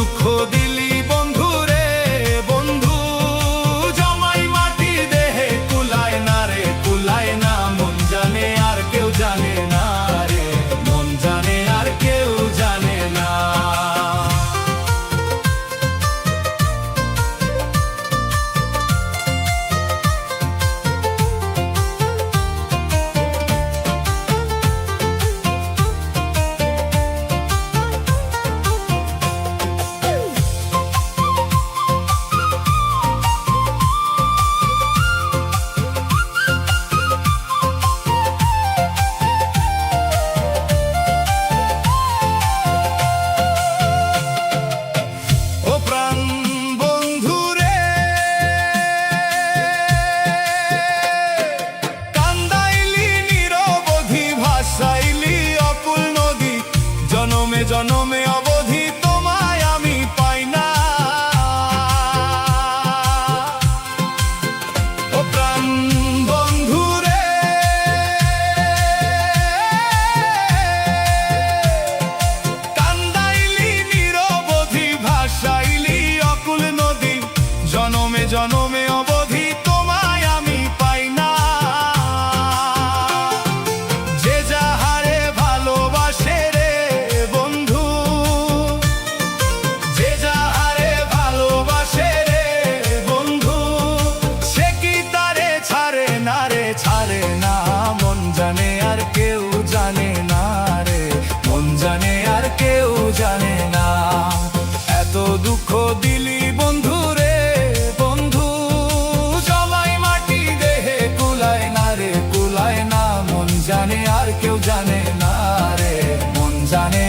দুঃখ দিলি বন্ধু রে বন্ধু, জমাই মাটি দেহে কুলায় না রে কুলায় না, মন জানে আর কেউ জানে না রে, মন জানে আর কেউ জানে না। জনমে জনমে অবধি তোমায় আমি পাই না, ও প্রাণ বন্ধু রে। কান্দাইলি নিরবধি ভাসাইলি অকুল নদী, জনমে জনমে অবধি তোমায় আমি পাই না। যে যাহারে ভালোবাসে ছাড়ে না, মন জানে আর কেউ জানে না রে, মন জানে আর কেউ জানে না। এত দুঃখ দিলি বন্ধু রে বন্ধু, জমাই মাটি দেহে কুলায় না রে কুলায় না, মন জানে আর কেউ জানে না রে, মন জানে